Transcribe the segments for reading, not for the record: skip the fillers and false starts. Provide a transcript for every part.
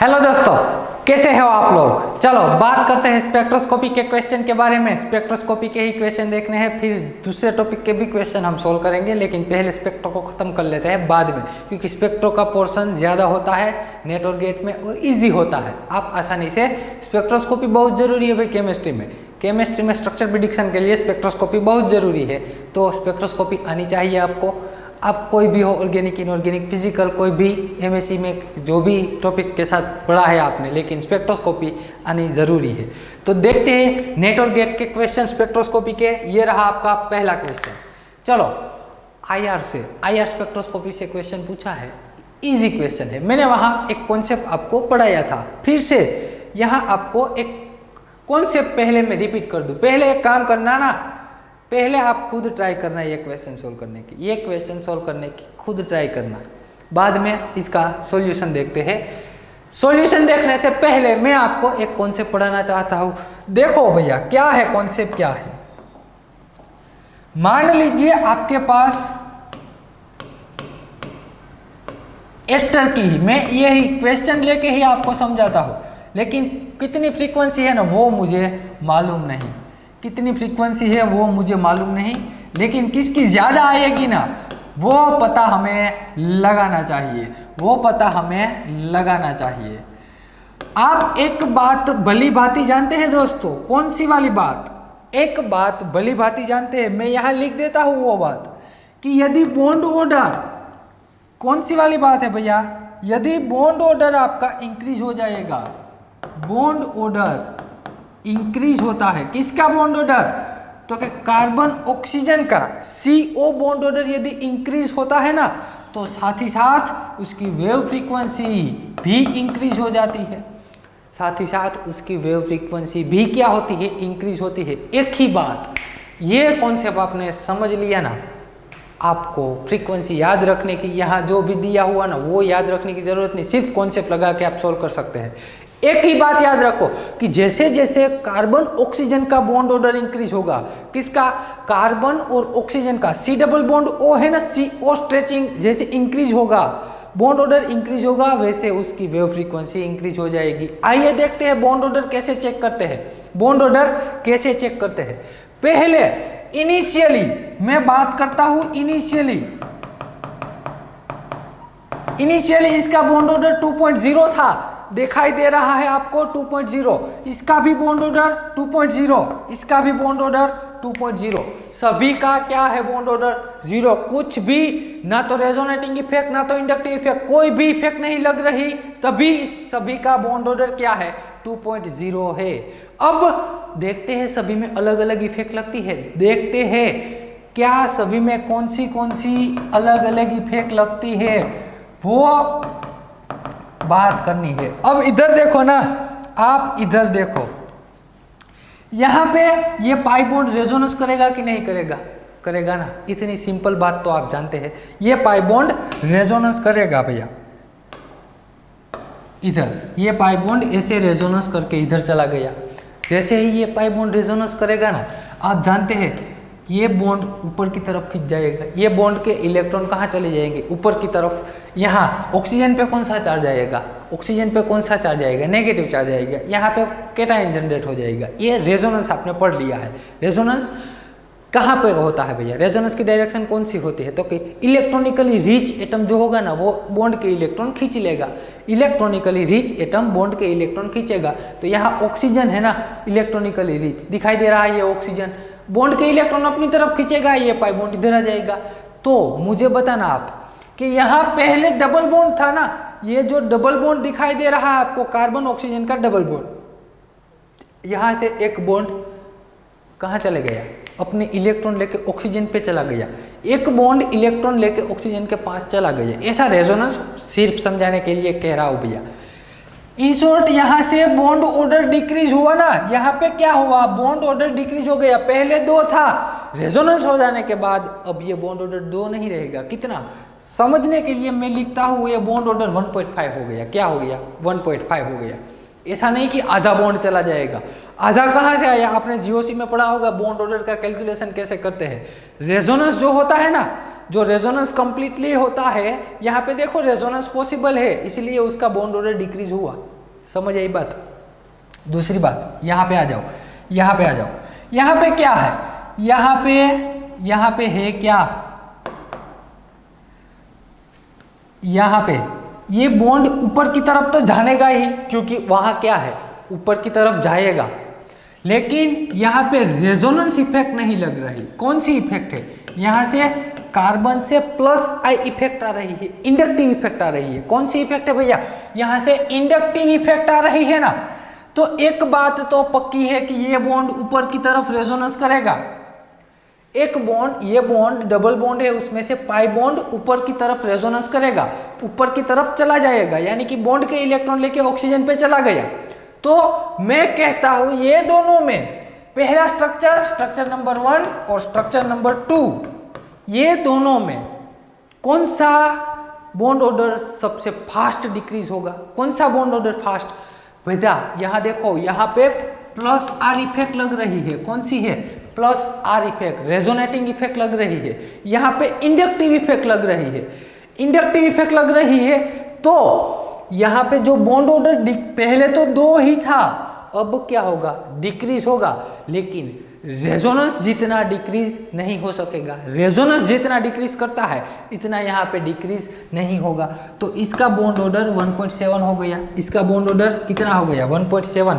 Hello दोस्तों, कैसे हो आप लोग। चलो बात करते हैं स्पेक्ट्रोस्कोपी के क्वेश्चन के बारे में। स्पेक्ट्रोस्कोपी के ही क्वेश्चन देखने हैं, फिर दूसरे टॉपिक के भी क्वेश्चन हम सोल्व करेंगे, लेकिन पहले स्पेक्ट्रो को खत्म कर लेते हैं बाद में, क्योंकि स्पेक्ट्रो का पोर्शन ज़्यादा होता है नेट और गेट में और ईजी होता है। आप आसानी से स्पेक्ट्रोस्कोपी बहुत ज़रूरी है भाई केमिस्ट्री में। केमिस्ट्री में स्ट्रक्चर प्रिडिक्शन के लिए स्पेक्ट्रोस्कोपी बहुत ज़रूरी है, तो स्पेक्ट्रोस्कोपी आनी चाहिए आपको। आप कोई भी हो, ऑर्गेनिक इनऑर्गेनिक फिजिकल, कोई भी एमएससी में जो भी टॉपिक के साथ पढ़ा है आपने, लेकिन स्पेक्ट्रोस्कोपी आनी ज़रूरी है। तो देखते हैं नेट और गेट के क्वेश्चन स्पेक्ट्रोस्कोपी के। ये रहा आपका पहला क्वेश्चन। चलो आईआर स्पेक्ट्रोस्कोपी से क्वेश्चन पूछा है, इजी क्वेश्चन है। मैंने वहाँ एक कॉन्सेप्ट आपको पढ़ाया था, फिर से यहाँ आपको एक कॉन्सेप्ट पहले मैं रिपीट कर दूँ। पहले एक काम करना ना, पहले आप खुद ट्राई करना ये क्वेश्चन सोल्व करने की, ये क्वेश्चन सोल्व करने की खुद ट्राई करना, बाद में इसका सॉल्यूशन देखते हैं। सॉल्यूशन देखने से पहले मैं आपको एक कॉन्सेप्ट पढ़ाना चाहता हूँ। देखो भैया क्या है कॉन्सेप्ट, क्या है। मान लीजिए आपके पास एस्टर की ही, मैं यही क्वेश्चन लेके ही आपको समझाता हूँ, लेकिन कितनी फ्रीक्वेंसी है ना वो मुझे मालूम नहीं, कितनी फ्रीक्वेंसी है वो मुझे मालूम नहीं, लेकिन किसकी ज़्यादा आएगी ना वो पता हमें लगाना चाहिए, वो पता हमें लगाना चाहिए। आप एक बात भली भांति जानते हैं दोस्तों, कौन सी वाली बात, एक बात भली भांति जानते हैं, मैं यहाँ लिख देता हूँ वो बात, कि यदि बॉन्ड ऑर्डर, कौन सी वाली बात है भैया, यदि बॉन्ड ऑर्डर आपका इंक्रीज हो जाएगा, बॉन्ड ऑर्डर इंक्रीज होता है, किसका बॉन्ड ऑर्डर, तो कि कार्बन ऑक्सीजन का CO बॉन्ड ऑर्डर यदि इंक्रीज होता है ना, तो साथ ही साथ उसकी वेव फ्रीक्वेंसी भी इंक्रीज हो जाती है, साथ ही साथ उसकी वेव फ्रीक्वेंसी भी क्या होती है, इंक्रीज होती है। एक ही बात, ये कॉन्सेप्ट आपने समझ लिया ना, आपको फ्रीक्वेंसी याद रखने की, यहाँ जो भी दिया हुआ ना वो याद रखने की जरूरत नहीं, सिर्फ कॉन्सेप्ट लगा के आप सोल्व कर सकते हैं। एक ही बात याद रखो कि जैसे जैसे कार्बन ऑक्सीजन का बॉन्ड ऑर्डर इंक्रीज होगा, किसका, कार्बन और ऑक्सीजन का, C डबल बॉन्ड O है ना, CO स्ट्रेचिंग जैसे इंक्रीज होगा, बॉन्ड ऑर्डर इंक्रीज होगा, वैसे उसकी वेव फ्रीक्वेंसी इंक्रीज हो जाएगी। आइए देखते हैं बॉन्ड ऑर्डर कैसे चेक करते हैं। बॉन्ड ऑर्डर कैसे चेक करते हैं, पहले इनिशियली मैं बात करता हूं, इनिशियली इसका बॉन्ड ऑर्डर 2.0 था, दिखाई दे रहा है आपको 2.0, इसका भी बॉन्ड ऑर्डर 2.0, इसका भी बॉन्ड ऑर्डर 2.0, सभी का क्या है बॉन्ड ऑर्डर 0, कुछ भी ना तो रेजोनेटिंग इफेक्ट ना तो इंडक्टिव इफेक्ट, कोई भी इफेक्ट नहीं लग रही, तभी इस सभी का बॉन्ड ऑर्डर क्या है 2.0 है। अब देखते हैं सभी में अलग अलग इफेक्ट लगती है, देखते हैं क्या सभी में कौन सी अलग अलग इफेक्ट लगती है, वो बात करनी है। अब इधर देखो ना, आप इधर देखो, यहाँ पे ये पाई बॉन्ड रेजोनेंस करेगा कि नहीं करेगा, करेगा ना, इतनी सिंपल बात तो आप जानते हैं, ये पाई बॉन्ड रेजोनेंस करेगा भैया। इधर ये पाई बॉन्ड ऐसे रेजोनेंस करके इधर चला गया, जैसे ही ये पाई बॉन्ड रेजोनेंस करेगा ना, आप जानते हैं ये बॉन्ड ऊपर की तरफ खिंच जाएगा, ये बॉन्ड के इलेक्ट्रॉन कहाँ चले जाएंगे, ऊपर की तरफ। यहाँ ऑक्सीजन पे कौन सा चार्ज आएगा, ऑक्सीजन पे कौन सा चार्ज आएगा, नेगेटिव चार्ज आएगा, यहाँ पे कैटायन जनरेट हो जाएगा। ये रेजोनेंस आपने पढ़ लिया है। रेजोनेंस कहाँ पे होता है भैया, रेजोनेंस की डायरेक्शन कौन सी होती है, तो कि इलेक्ट्रॉनिकली रिच एटम जो होगा ना वो बॉन्ड के इलेक्ट्रॉन खींच लेगा, इलेक्ट्रॉनिकली रिच एटम बॉन्ड के इलेक्ट्रॉन खींचेगा। तो यहाँ ऑक्सीजन है ना, इलेक्ट्रॉनिकली रिच दिखाई दे रहा है, ये ऑक्सीजन बॉन्ड के इलेक्ट्रॉन अपनी तरफ खींचेगा, ये पाई बॉन्ड इधर आ जाएगा। तो मुझे बताना आप कि यहाँ पहले डबल बॉन्ड था ना, ये जो डबल बॉन्ड दिखाई दे रहा है आपको, कार्बन ऑक्सीजन का डबल बॉन्ड, यहाँ से एक बॉन्ड कहाँ चले गया, अपने इलेक्ट्रॉन लेके ऑक्सीजन पे चला गया, एक बॉन्ड इलेक्ट्रॉन लेके ऑक्सीजन के पास चला गया। ऐसा रेजोनेंस सिर्फ समझाने के लिए कह रहा हूँ भैया। इन शॉर्ट यहाँ से बॉन्ड ऑर्डर डिक्रीज हुआ ना, यहाँ पे क्या हुआ, बॉन्ड ऑर्डर डिक्रीज हो गया, पहले 2 था, रेजोनेंस हो जाने के बाद अब ये बॉन्ड ऑर्डर 2 नहीं रहेगा, कितना, समझने के लिए मैं लिखता हूँ ये बॉन्ड ऑर्डर 1.5 हो गया, क्या हो गया 1.5 हो गया। ऐसा नहीं कि आधा बॉन्ड चला जाएगा, आधा कहाँ से आया, आपने जीओसी में पढ़ा होगा बॉन्ड ऑर्डर का कैलकुलेशन कैसे करते हैं। रेजोनेंस जो होता है ना, जो रेजोनेंस कंप्लीटली होता है, यहाँ पे देखो रेजोनेंस पॉसिबल है, इसलिए उसका बॉन्ड ऑर्डर डिक्रीज हुआ, समझ आई बात। दूसरी बात, यहाँ पे आ जाओ, यहाँ पे आ जाओ। यहाँ पे क्या है, यहाँ पे है क्या, यहाँ पे ये बॉन्ड ऊपर की तरफ तो जानेगा ही, क्योंकि वहां क्या है, ऊपर की तरफ जाएगा। लेकिन यहाँ पे रेजोनेंस इफेक्ट नहीं लग रही। कौन सी इफेक्ट है, यहाँ से कार्बन से प्लस आई इफेक्ट आ रही है, इंडक्टिव इफेक्ट आ रही है। कौन सी इफेक्ट है भैया, यहाँ से इंडक्टिव इफेक्ट आ रही है ना। तो एक बात तो पक्की है कि ये बॉन्ड ऊपर की तरफ रेजोनेंस करेगा। एक बॉन्ड, ये बॉन्ड डबल बॉन्ड है, उसमें से पाई बॉन्ड ऊपर की तरफ रेजोनेंस करेगा, ऊपर की तरफ चला जाएगा, यानी कि बॉन्ड के इलेक्ट्रॉन लेके ऑक्सीजन पे चला गया। तो मैं कहता हूं ये दोनों में पहला स्ट्रक्चर नंबर 1 और स्ट्रक्चर नंबर 2, ये दोनों में कौन सा बॉन्ड ऑर्डर सबसे फास्ट डिक्रीज होगा, कौन सा बॉन्ड ऑर्डर फास्ट। भैया यहाँ देखो, यहाँ पे प्लस आर इफेक्ट लग रही है। कौन सी है, plus are effect, resonating effect लग रही है। यहाँ पे इंडक्टिव इफेक्ट लग रही है, इंडक्टिव इफेक्ट लग रही है। तो यहाँ पे जो बॉन्ड ऑर्डर पहले तो 2 ही था, अब क्या होगा, डिक्रीज होगा। लेकिन रेजोनेंस जितना डिक्रीज नहीं हो सकेगा, रेजोनेंस जितना डिक्रीज करता है इतना यहाँ पे डिक्रीज नहीं होगा। तो इसका बॉन्ड ऑर्डर 1.7 हो गया, इसका बॉन्ड ऑर्डर कितना हो गया, 1.7।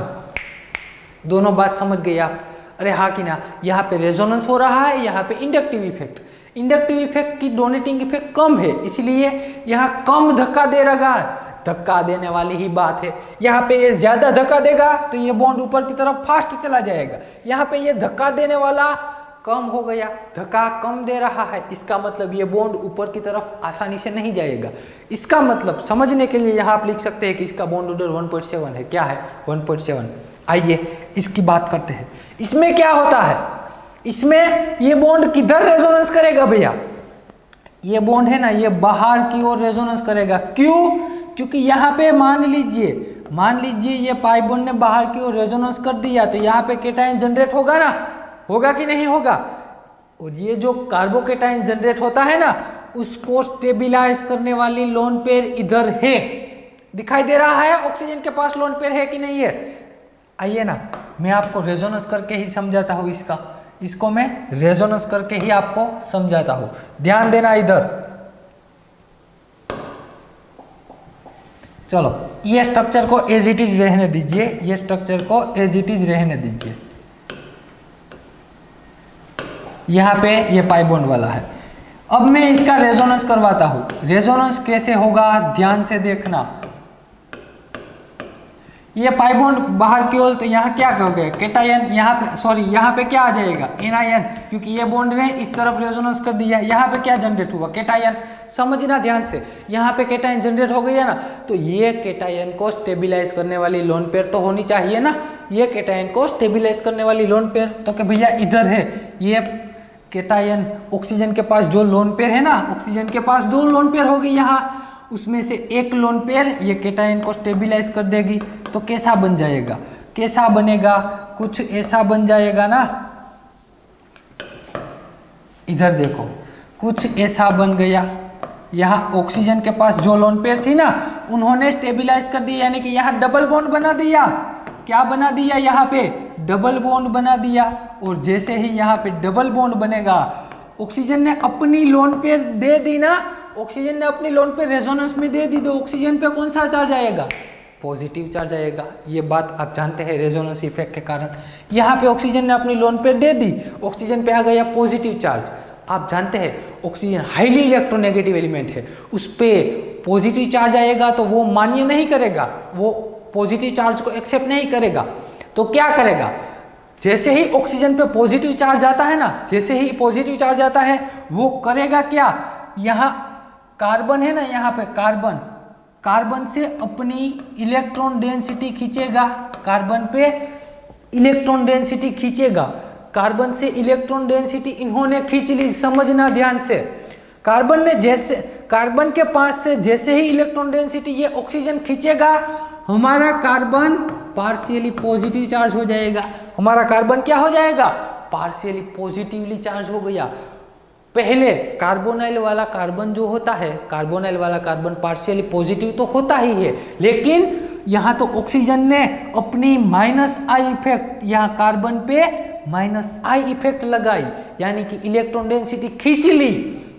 दोनों बात समझ गए आप। अरे हाँ कि ना, यहाँ पे रेजोनेंस हो रहा है, यहाँ पे इंडक्टिव इफेक्ट, इंडक्टिव इफेक्ट की डोनेटिंग इफेक्ट कम है, इसलिए यहाँ कम धक्का दे रहा है। धक्का देने वाली ही बात है। यहाँ पे ये ज्यादा धक्का देगा तो ये बॉन्ड ऊपर की तरफ फास्ट चला जाएगा। यहाँ पे ये धक्का देने वाला कम हो गया, धक्का कम दे रहा है, इसका मतलब ये बॉन्ड ऊपर की तरफ आसानी से नहीं जाएगा। इसका मतलब समझने के लिए यहाँ आप लिख सकते हैं कि इसका बॉन्ड ऑर्डर 1.7 है। क्या है, 1.7। आइए इसकी बात करते हैं। इसमें क्या होता है, इसमें ये बॉन्ड किधर रेजोनेंस करेगा भैया, ये बॉन्ड है ना, ये बाहर की ओर रेजोनेंस करेगा। क्यों, क्योंकि यहाँ पे मान लीजिए ये पाई बॉन्ड ने बाहर की ओर रेजोनेंस कर दिया, तो यहाँ पे केटायन जनरेट होगा ना, होगा कि नहीं होगा। और ये जो कार्बोकेटायन जनरेट होता है ना, उसको स्टेबिलाईज करने वाली लोन पेयर इधर है, दिखाई दे रहा है। ऑक्सीजन के पास लोन पेयर है कि नहीं है। आइए ना, मैं आपको रेजोनेंस करके ही समझाता हूँ, इसको मैं रेजोनेंस करके ही आपको समझाता हूँ। ध्यान देना इधर। चलो ये स्ट्रक्चर को एज इट इज रहने दीजिए, ये स्ट्रक्चर को एज इट इज रहने दीजिए। यहाँ पे ये पाई बॉन्ड वाला है। अब मैं इसका रेजोनेंस करवाता हूँ। रेजोनेंस कैसे होगा, ध्यान से देखना। ये पाई बॉन्ड बाहर की ओर, तो यहाँ क्या हो गया, केटायन, यहाँ पे सॉरी, यहाँ पे क्या आ जाएगा, एनायन, क्योंकि ये बॉन्ड ने इस तरफ रेजोनेंस कर दिया। यहाँ पे क्या जनरेट हुआ, केटायन। समझना ध्यान से, यहाँ पे केटायन जनरेट हो गया ना, तो ये केटायन को स्टेबिलाईज करने वाली लोन पेयर तो होनी चाहिए ना, ये केटायन को स्टेबिलाईज करने वाली लोन पेयर तो कि भैया इधर है। ये केटायन ऑक्सीजन के पास जो लोन पेयर है ना, ऑक्सीजन के पास 2 लोन पेयर होगी यहाँ, उसमें से एक लोन पेयर ये केटायन को स्टेबिलाईज कर देगी। तो कैसा बन जाएगा, कैसा बनेगा, कुछ ऐसा बन जाएगा ना। इधर देखो, कुछ ऐसा बन गया। यहाँ ऑक्सीजन के पास जो लोन पेयर थी ना, उन्होंने स्टेबिलाईज कर दी, यानी कि यहाँ डबल बॉन्ड बना दिया। क्या बना दिया, यहाँ पे डबल बॉन्ड बना दिया। और जैसे ही यहाँ पे डबल बॉन्ड बनेगा, ऑक्सीजन ने अपनी लोन पेयर दे दी ना, ऑक्सीजन ने अपनी लोन पेयर रेजोनेंस में दे दी, तो ऑक्सीजन पे कौन सा चार्ज आएगा, पॉजिटिव चार्ज आएगा। ये बात आप जानते हैं रेजोनेंस इफेक्ट के कारण। यहाँ पे ऑक्सीजन ने अपनी लोन पेयर दे दी, ऑक्सीजन पे आ गया पॉजिटिव चार्ज। आप जानते हैं ऑक्सीजन हाईली इलेक्ट्रोनेगेटिव एलिमेंट है, उस पर पॉजिटिव चार्ज आएगा तो वो मान्य नहीं करेगा, वो पॉजिटिव चार्ज को एक्सेप्ट नहीं करेगा। तो क्या करेगा, जैसे ही ऑक्सीजन पे पॉजिटिव चार्ज आता है ना, जैसे ही पॉजिटिव चार्ज आता है, वो करेगा क्या, यहाँ कार्बन है ना, यहाँ पे कार्बन से अपनी इलेक्ट्रॉन डेंसिटी खींचेगा, कार्बन पे इलेक्ट्रॉन डेंसिटी खींचेगा। कार्बन से इलेक्ट्रॉन डेंसिटी इन्होंने खींच ली, समझना ध्यान से। कार्बन के पास से जैसे ही इलेक्ट्रॉन डेंसिटी ये ऑक्सीजन खींचेगा, हमारा कार्बन पार्शियली पॉजिटिव चार्ज हो जाएगा। हमारा कार्बन क्या हो जाएगा, पार्शियली पॉजिटिवली चार्ज हो गया। पहले कार्बोनाइल वाला कार्बन जो होता है, कार्बोनाइल वाला कार्बन पार्शियली पॉजिटिव तो होता ही है, लेकिन यहाँ तो ऑक्सीजन ने अपनी माइनस आई इफेक्ट यहाँ कार्बन पे माइनस आई इफेक्ट लगाई, यानी कि इलेक्ट्रॉन डेंसिटी खींच ली।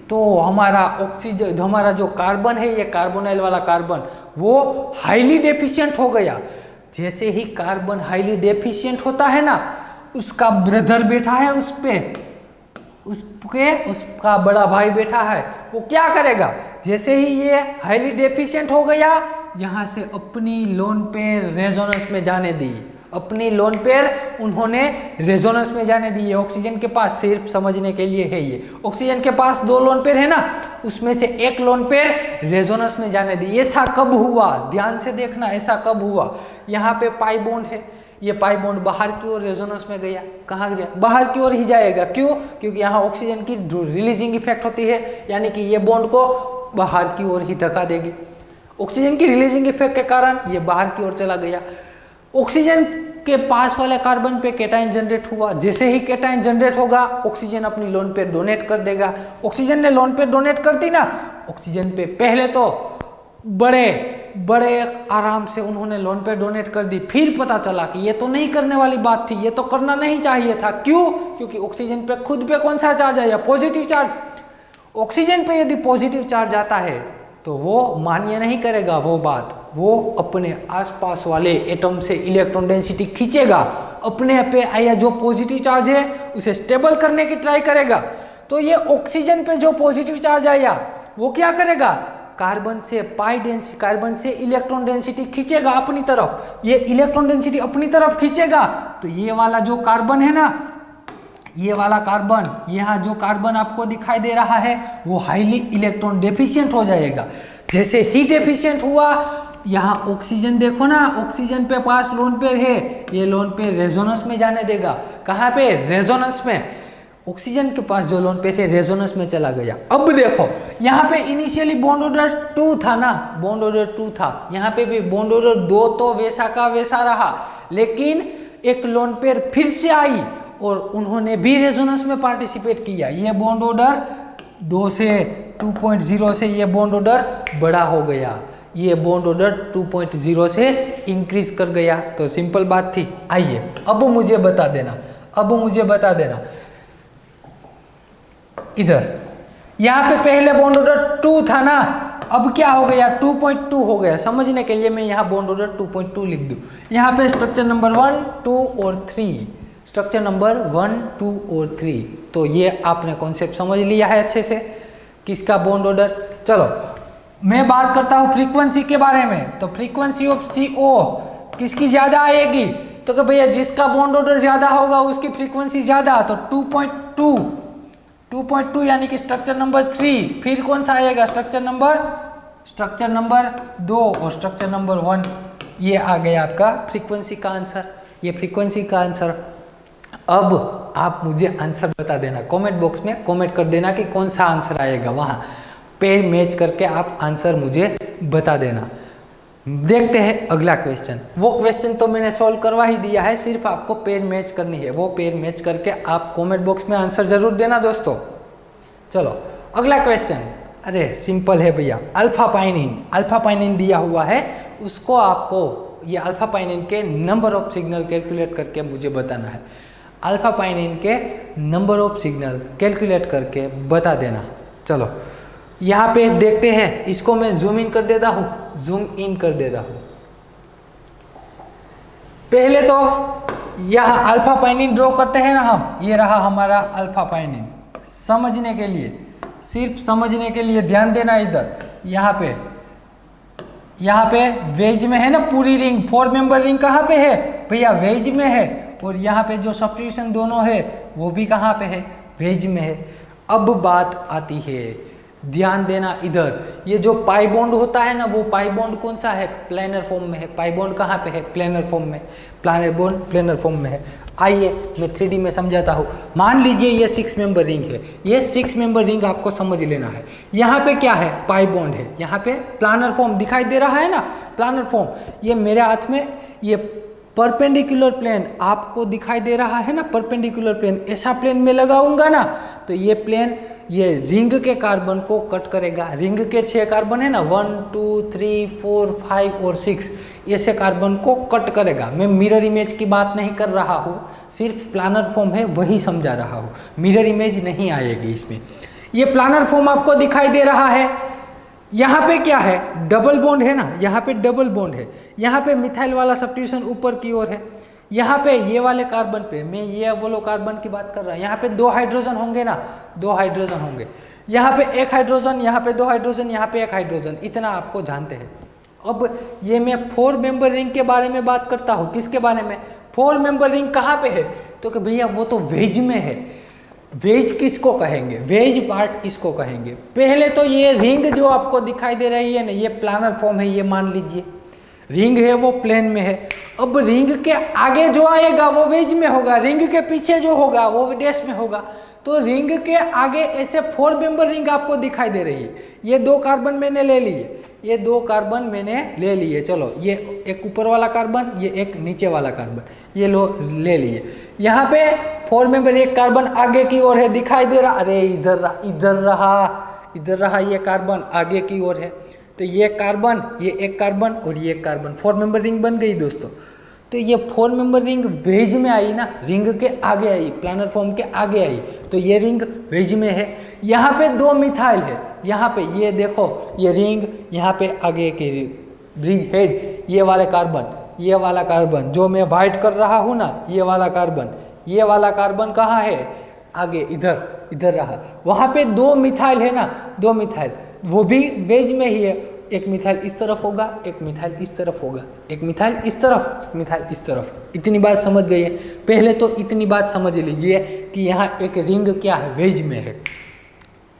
तो हमारा ऑक्सीजन, हमारा जो कार्बन है, ये कार्बोनाइल वाला कार्बन, वो हाईली डेफिशिएंट हो गया। जैसे ही कार्बन हाईली डेफिशिएंट होता है ना, उसका ब्रदर बैठा है उस पे, उसका बड़ा भाई बैठा है, वो क्या करेगा, जैसे ही ये हाईली डेफिशिएंट हो गया, यहाँ से अपनी लोन पेयर रेजोनेंस में जाने दी, अपनी लोन पेयर उन्होंने रेजोनेंस में जाने दी। ऑक्सीजन के पास, सिर्फ समझने के लिए है ये, ऑक्सीजन के पास 2 लोन पेयर है ना, उसमें से एक लोन पेयर रेजोनेंस में जाने दी। ऐसा कब हुआ, ध्यान से देखना, ऐसा कब हुआ। यहाँ पे पाई बॉन्ड है, ये पाई बॉन्ड बाहर की ओर रेजोनेंस में गया, कहाँ गया, बाहर की ओर ही जाएगा। क्यों? क्योंकि यहाँ ऑक्सीजन की रिलीजिंग इफेक्ट होती है, यानी कि ये बॉन्ड को बाहर की ओर ही धक्का देगी। ऑक्सीजन की रिलीजिंग इफेक्ट के कारण ये बाहर की ओर चला गया। ऑक्सीजन के पास वाले कार्बन पे कैटायन जनरेट हुआ, जैसे ही कैटायन जनरेट होगा, ऑक्सीजन अपनी लोन पेयर डोनेट कर देगा। ऑक्सीजन ने लोन पेयर डोनेट कर दी ना, ऑक्सीजन पे पहले तो बड़े आराम से उन्होंने लोन पेयर डोनेट कर दी, फिर पता चला कि ये तो नहीं करने वाली बात थी, ये तो करना नहीं चाहिए था। क्यों? क्योंकि ऑक्सीजन पे खुद पे कौन सा चार्ज है, पॉजिटिव चार्ज। ऑक्सीजन पे यदि पॉजिटिव चार्ज आता है तो वो मान्य नहीं करेगा वो बात, वो अपने आसपास वाले एटम से इलेक्ट्रॉन डेंसिटी खींचेगा, अपने पे आया जो पॉजिटिव चार्ज है उसे स्टेबल करने की ट्राई करेगा। तो ये ऑक्सीजन पे जो पॉजिटिव चार्ज आया वो क्या करेगा, कार्बन से इलेक्ट्रॉन डेंसिटी खींचेगा अपनी तरफ। ये इलेक्ट्रॉन डेंसिटी अपनी तरफ खींचेगा तो ये वाला जो कार्बन है ना, ये वाला कार्बन, यहाँ जो कार्बन आपको दिखाई दे रहा है, वो हाईली इलेक्ट्रॉन डेफिशिएंट हो जाएगा। जैसे ही डेफिशिएंट हुआ, यहाँ ऑक्सीजन देखो ना, ऑक्सीजन पे पास लोन पेयर है, ये लोन पेयर रेजोनेंस में जाने देगा। कहाँ पे? रेजोनेंस में। ऑक्सीजन के पास जो लोन पेयर है रेजोनेंस में चला गया। अब देखो, यहाँ पे इनिशियली बॉन्ड ऑर्डर 2 था ना, बॉन्ड ऑर्डर 2 था, यहाँ पे भी बॉन्ड ऑर्डर 2 तो वैसा का वैसा रहा, लेकिन एक लोन पेयर फिर से आई और उन्होंने भी रेजोनेंस में पार्टिसिपेट किया। ये बॉन्ड ऑर्डर 2 से 2.0 से ये बॉन्ड ऑर्डर बड़ा हो गया, ये बॉन्ड ऑर्डर 2.0 से इंक्रीज कर गया। तो सिंपल बात थी। आइए अब मुझे बता देना, इधर यहाँ पे पहले बॉन्ड ऑर्डर 2 था ना, अब क्या हो गया, 2.2 हो गया। समझने के लिए मैं यहाँ बॉन्ड ऑर्डर 2.2 लिख दूँ। यहाँ पे स्ट्रक्चर नंबर 1, 2 और 3, स्ट्रक्चर नंबर 1, 2 और 3। तो ये आपने कॉन्सेप्ट समझ लिया है अच्छे से, किसका बॉन्ड ऑर्डर। चलो मैं बात करता हूँ फ्रीक्वेंसी के बारे में। तो फ्रीक्वेंसी ऑफ CO किसकी ज्यादा आएगी, तो कि भैया जिसका बॉन्ड ऑर्डर ज्यादा होगा उसकी फ्रीक्वेंसी ज्यादा। तो 2.2 यानी कि स्ट्रक्चर नंबर 3। फिर कौन सा आएगा, स्ट्रक्चर नंबर 2 और स्ट्रक्चर नंबर 1। ये आ गया आपका फ्रीक्वेंसी का आंसर, ये फ्रीक्वेंसी का आंसर। अब आप मुझे आंसर बता देना, कमेंट बॉक्स में कमेंट कर देना कि कौन सा आंसर आएगा, वहाँ पेयर मैच करके आप आंसर मुझे बता देना। देखते हैं अगला क्वेश्चन। वो क्वेश्चन तो मैंने सॉल्व करवा ही दिया है, सिर्फ आपको पेयर मैच करनी है। वो पेयर मैच करके आप कमेंट बॉक्स में आंसर जरूर देना दोस्तों। चलो अगला क्वेश्चन, अरे सिंपल है भैया। अल्फा पाइनिन दिया हुआ है, उसको आपको ये अल्फा पाइनिन के नंबर ऑफ सिग्नल कैलकुलेट करके मुझे बताना है। अल्फा पाइनिन के नंबर ऑफ सिग्नल कैलकुलेट करके बता देना। चलो यहाँ पे देखते हैं, इसको मैं जूम इन कर देता हूँ, पहले तो यहाँ अल्फा पाइनिन ड्रॉ करते हैं ना हम। ये रहा हमारा अल्फा पाइनिन। समझने के लिए, सिर्फ समझने के लिए ध्यान देना। इधर यहाँ पे वेज में है ना पूरी रिंग, 4 मेंबर रिंग कहाँ पे है भैया, वेज में है। और यहाँ पे जो सब्स्टिट्यूशन दोनों है वो भी कहाँ पे है, वेज में है। अब बात आती है, ध्यान देना इधर, ये जो पाई बॉन्ड होता है ना, वो पाई बॉन्ड कौन सा है, प्लेनर फॉर्म में है। पाई बॉन्ड कहाँ पे है, प्लेनर फॉर्म में। प्लेनर बॉन्ड प्लेनर फॉर्म में है। आइए मैं 3D में समझाता हूँ। मान लीजिए ये 6 मेंबर रिंग है, ये 6 मेंबर रिंग आपको समझ लेना है। यहाँ पे क्या है, पाई बॉन्ड है, यहाँ पे प्लानर फॉर्म दिखाई दे रहा है ना, प्लानर फॉर्म। ये मेरे हाथ में ये परपेंडिकुलर प्लेन आपको दिखाई दे रहा है ना, परपेंडिकुलर प्लेन। ऐसा प्लेन में लगाऊंगा ना तो ये प्लेन ये रिंग के कार्बन को कट करेगा। रिंग के 6 कार्बन है ना, 1 2 3 4 5 और 6, ऐसे कार्बन को कट करेगा। मैं मिरर इमेज की बात नहीं कर रहा हूँ, सिर्फ प्लानर फॉर्म है वही समझा रहा हूँ, मिरर इमेज नहीं आएगी इसमें। ये प्लानर फॉर्म आपको दिखाई दे रहा है। यहाँ पे क्या है, डबल बॉन्ड है ना, यहाँ पे डबल बॉन्ड है, यहाँ पे मिथाइल वाला सब्स्टिट्यूशन ऊपर की ओर है, यहाँ पे ये वाले कार्बन पे मैं ये वाले कार्बन की बात कर रहा हूँ, यहाँ पे 2 हाइड्रोजन होंगे ना, 2 हाइड्रोजन होंगे, यहाँ पे 1 हाइड्रोजन, यहाँ पे 2 हाइड्रोजन, यहाँ पे 1 हाइड्रोजन, इतना आपको जानते हैं। अब ये मैं 4 मेंबर रिंग के बारे में बात करता हूँ। किसके बारे में? 4 मेंबर रिंग कहाँ पे है? तो कि भैया वो तो वेज में है। वेज किसको कहेंगे, वेज पार्ट किसको कहेंगे? पहले तो ये रिंग जो आपको दिखाई दे रही है ना, ये प्लानर फॉर्म है, ये मान लीजिए रिंग है वो प्लेन में है। अब रिंग के आगे जो आएगा वो वेज में होगा, रिंग के पीछे जो होगा वो डैश में होगा। तो रिंग के आगे ऐसे 4 मेंबर रिंग आपको दिखाई दे रही है। ये 2 कार्बन मैंने ले लिए, ये 2 कार्बन मैंने ले लिए, चलो ये एक ऊपर वाला कार्बन, ये एक नीचे वाला कार्बन, ये लो ले लिए। यहाँ पे 4 मेंबर, एक कार्बन आगे की ओर है, दिखाई दे रहा, अरे इधर रहा ये कार्बन आगे की ओर है। तो ये कार्बन, ये एक कार्बन और ये एक कार्बन, 4 मेंबर रिंग बन गई दोस्तों। तो ये 4 मेंबर रिंग वेज में आई ना, रिंग के आगे आई, प्लानर फॉर्म के आगे आई, तो ये रिंग वेज में है। यहाँ पे 2 मिथाइल है, यहाँ पे ये देखो ये रिंग, यहाँ पे आगे की ब्रिज हेड, ये वाले कार्बन, ये वाला कार्बन जो मैं वाइट कर रहा हूँ ना, ये वाला कार्बन कहाँ है? आगे इधर रहा। वहाँ पे 2 मिथाइल है ना, 2 मिथाइल, वो भी वेज में ही है। एक मिथाइल इस तरफ होगा, एक मिथाइल इस तरफ होगा, एक मिथाइल इस तरफ, मिथाइल इस तरफ। इतनी बात समझ गई है? पहले तो इतनी बात समझ लीजिए कि यहाँ एक रिंग क्या है, वेज में है।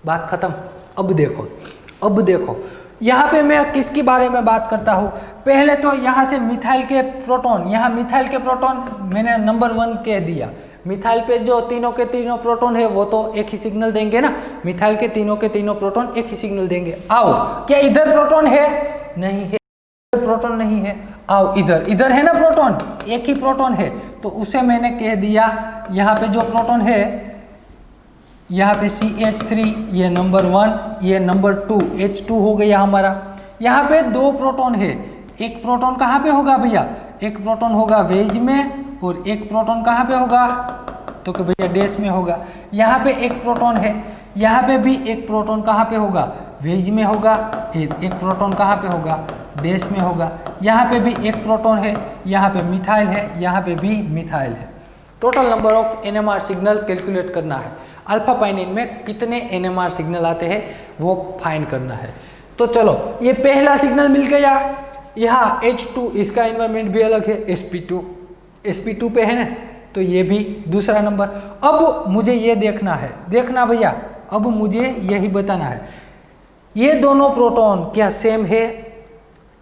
बात खत्म। अब देखो यहाँ पे मैं किसके बारे में बात करता हूँ। पहले तो यहाँ से मिथाइल के प्रोटॉन, यहाँ मिथाइल के प्रोटॉन मैंने नंबर 1 कह दिया। मिथाइल पे जो तीनों के तीनों प्रोटॉन है वो तो एक ही सिग्नल देंगे ना, मिथाइल के तीनों प्रोटॉन एक ही सिग्नल देंगे। आओ, क्या इधर प्रोटॉन है? नहीं है, प्रोटॉन नहीं है। आओ इधर है ना प्रोटॉन, एक ही प्रोटॉन है, तो उसे मैंने कह दिया यहाँ पे जो प्रोटॉन है, यहाँ पे CH3, ये नंबर 1, ये नंबर 2, H2 हो गया हमारा। यहाँ पे 2 प्रोटॉन है, एक प्रोटॉन कहाँ पे होगा भैया? एक प्रोटॉन होगा वेज में और एक प्रोटॉन कहाँ पे होगा? तो कि भैया डैश में होगा। यहाँ पे एक प्रोटॉन है, यहाँ पे भी एक प्रोटॉन कहाँ पे होगा? वेज में होगा। एक प्रोटॉन कहाँ पे होगा? डैश में होगा। यहाँ पे भी एक प्रोटॉन है, यहाँ पे मिथाइल है, यहाँ पे भी मिथाइल है। Total number of NMR signal calculate करना है। अल्फा पाइनिन में कितने NMR सिग्नल आते हैं वो फाइंड करना है। तो चलो, ये पहला सिग्नल मिल गया। यहाँ H2, इसका एनवायरमेंट भी अलग है, sp2 पे है ना, तो ये भी दूसरा नंबर। अब मुझे ये देखना भैया, अब मुझे यही बताना है, ये दोनों प्रोटॉन क्या सेम है?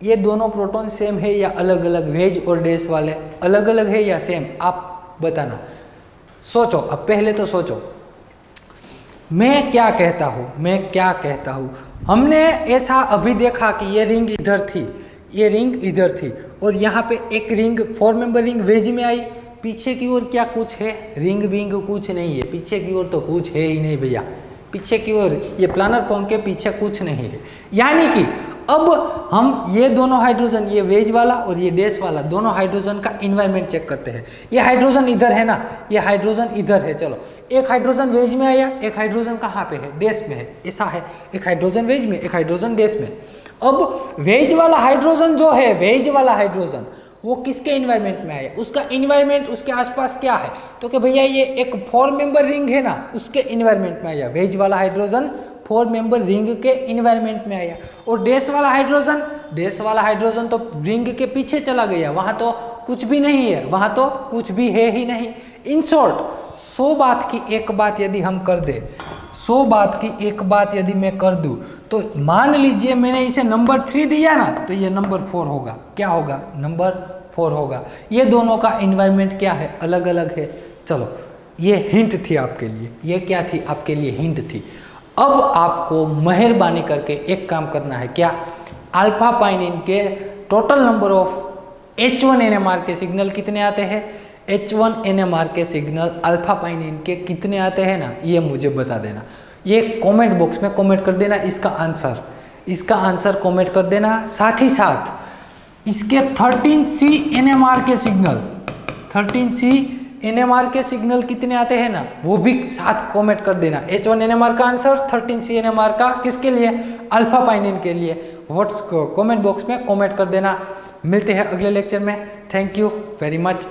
ये दोनों प्रोटॉन सेम है या अलग अलग? वेज और डैश वाले अलग अलग है या सेम? आप बताना। सोचो, अब पहले तो सोचो मैं क्या कहता हूँ। हमने ऐसा अभी देखा कि ये रिंग इधर थी, ये रिंग इधर थी, और यहाँ पे एक रिंग 4 मेंबर रिंग वेज में आई। पीछे की ओर क्या कुछ है? रिंग विंग कुछ नहीं है, पीछे की ओर तो कुछ है ही नहीं भैया। पीछे की ओर ये प्लानर फॉर्म के पीछे कुछ नहीं है। यानी कि अब हम ये दोनों हाइड्रोजन, ये वेज वाला और ये डैश वाला, दोनों हाइड्रोजन का एनवायरनमेंट चेक करते हैं। ये हाइड्रोजन इधर है ना, ये हाइड्रोजन इधर है। चलो, एक हाइड्रोजन वेज में आया, एक हाइड्रोजन कहाँ पे है? डैश में है। ऐसा है, एक हाइड्रोजन वेज में, एक हाइड्रोजन डैश में। अब वेज वाला हाइड्रोजन जो है, वेज वाला हाइड्रोजन वो किसके एनवायरनमेंट में आया? उसका एनवायरनमेंट उसके आसपास क्या है? तो कि भैया ये एक 4 मेंबर रिंग है ना, उसके एनवायरनमेंट में आया। वेज वाला हाइड्रोजन 4 मेंबर रिंग के एनवायरनमेंट में आया। और डैश वाला हाइड्रोजन तो रिंग के पीछे चला गया, वहाँ तो कुछ भी नहीं है, वहाँ तो कुछ भी है ही नहीं। इन शॉर्ट 100 बात की एक बात यदि हम कर दे, 100 बात की एक बात यदि मैं कर दूँ, तो मान लीजिए मैंने इसे नंबर 3 दिया ना, तो ये नंबर 4 होगा। क्या होगा? नंबर 4 होगा। ये दोनों का एनवायरनमेंट क्या है? अलग अलग है। चलो, ये हिंट थी आपके लिए। ये क्या थी? आपके लिए हिंट थी। अब आपको मेहरबानी करके एक काम करना है। क्या? अल्फा पाइनिन के total number of H1 NMR के सिग्नल कितने आते हैं? H1 NMR के सिग्नल अल्फा पाइनिन के कितने आते हैं ना, ये मुझे बता देना। ये कमेंट बॉक्स में कमेंट कर देना इसका आंसर कमेंट कर देना। साथ ही साथ इसके 13C NMR के सिग्नल, 13C NMR के सिग्नल कितने आते हैं ना, वो भी साथ कमेंट कर देना। H1 NMR का आंसर, 13C NMR का किसके लिए, अल्फा पाइनिन के लिए। कमेंट बॉक्स में कमेंट कर देना। मिलते हैं अगले लेक्चर में। Thank you very much.